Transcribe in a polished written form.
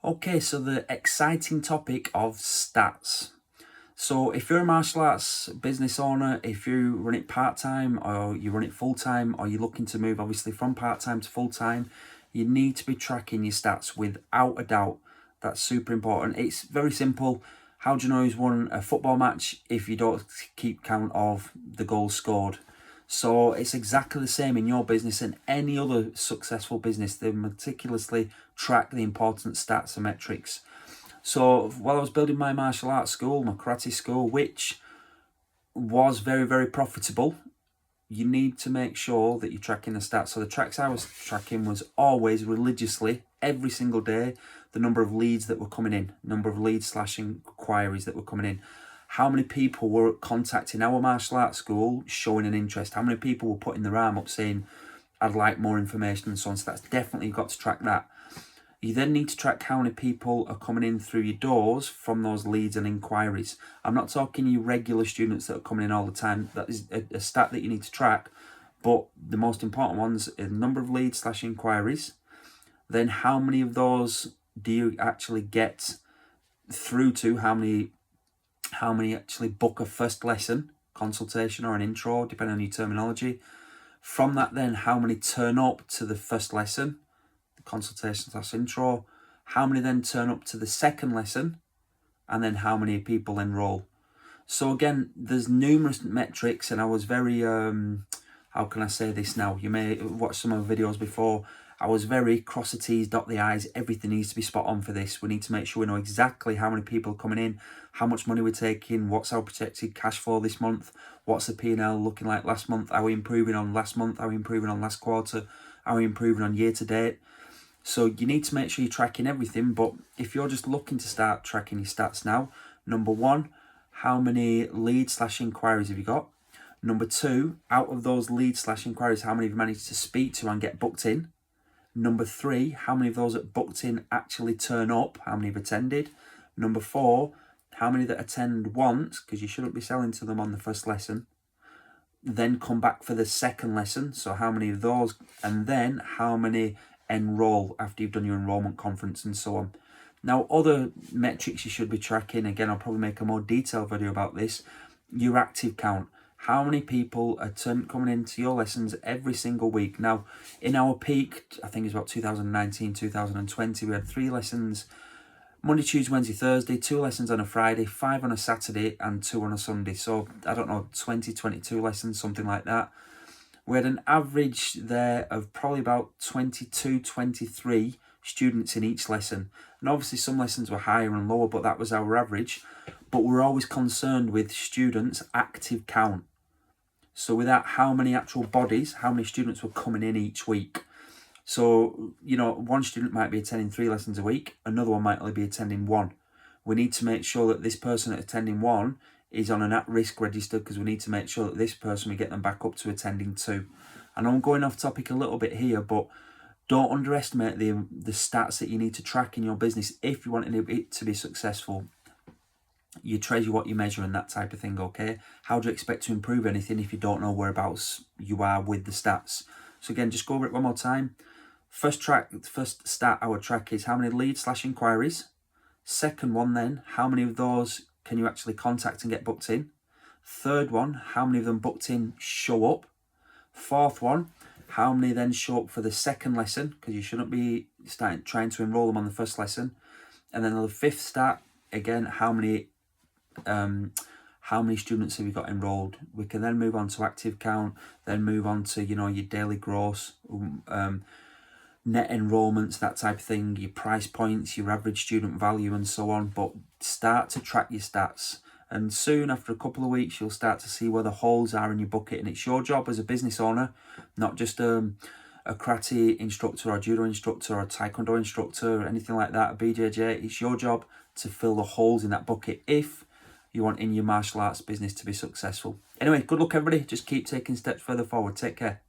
Okay, so the exciting topic of stats. So if you're a martial arts business owner, if you run it part-time or you run it full-time, or you're looking to move obviously from part-time to full-time, you need to be tracking your stats without a doubt. That's super important. It's very simple. How do you know who's won a football match if you don't keep count of the goals scored? So it's exactly the same in your business and any other successful business. They meticulously track the important stats and metrics. So while I was building my martial arts school, my karate school, which was very, very profitable, you need to make sure that you're tracking the stats. So the tracks I was tracking was always religiously, every single day, the number of leads that were coming in, number of leads / inquiries that were coming in, how many people were contacting our martial arts school showing an interest, how many people were putting their arm up saying, I'd like more information and so on. So that's definitely, you've got to track that. You then need to track how many people are coming in through your doors from those leads and inquiries. I'm not talking you regular students that are coming in all the time. That is a stat that you need to track. But the most important ones are the number of leads / inquiries. Then how many of those do you actually get through to? How many actually book a first lesson, consultation or an intro, depending on your terminology. From that then, how many turn up to the first lesson, consultation / intro, how many then turn up to the second lesson, and then how many people enroll. So again, there's numerous metrics, and I was very how can I say this now, you may watch some of the videos before, I was very cross the T's, dot the I's, everything needs to be spot on for this. We need to make sure we know exactly how many people are coming in, how much money we're taking, what's our projected cash flow this month, what's the P&L looking like last month, are we improving on last month, are we improving on last quarter, are we improving on year to date. So you need to make sure you're tracking everything. But if you're just looking to start tracking your stats now, number one, how many leads / inquiries have you got? Number two, out of those leads / inquiries, how many have you managed to speak to and get booked in? Number three, how many of those that booked in actually turn up? How many have attended? Number four, how many that attend once, because you shouldn't be selling to them on the first lesson, then come back for the second lesson. So how many of those? And then how many enroll after you've done your enrollment conference and so on. Now, other metrics you should be tracking, again, I'll probably make a more detailed video about this, your active count. How many people are coming into your lessons every single week? Now, in our peak, I think it's about 2019, 2020, we had 3 lessons, Monday, Tuesday, Wednesday, Thursday, 2 lessons on a Friday, 5 on a Saturday, and 2 on a Sunday. So, I don't know, 20, 22 lessons, something like that. We had an average there of probably about 22, 23 students in each lesson. And obviously some lessons were higher and lower, but that was our average. But we're always concerned with students' active count. So with that, how many actual bodies, how many students were coming in each week. So, you know, one student might be attending 3 lessons a week, another one might only be attending 1. We need to make sure that this person attending 1 is on an at-risk register, because we need to make sure that this person, we get them back up to attending 2. And I'm going off topic a little bit here, but don't underestimate the stats that you need to track in your business if you want it to be successful. You treasure what you measure and that type of thing, okay? How do you expect to improve anything if you don't know whereabouts you are with the stats? So again, just go over it one more time. First stat I would track is how many leads / inquiries. Second one then, how many of those can you actually contact and get booked in? Third one, how many of them booked in show up? Fourth one, how many then show up for the second lesson, because you shouldn't be trying to enroll them on the first lesson. And then the 5th stat, again, how many students have you got enrolled? We can then move on to active count, then move on to, you know, your daily gross, net enrollments, that type of thing, your price points, your average student value and so on. But start to track your stats, and soon after a couple of weeks you'll start to see where the holes are in your bucket. And it's your job as a business owner, not just a karate instructor or judo instructor or taekwondo instructor or anything like that, a BJJ. It's your job to fill the holes in that bucket if you want in your martial arts business to be successful. Anyway, good luck everybody. Just keep taking steps further forward. Take care.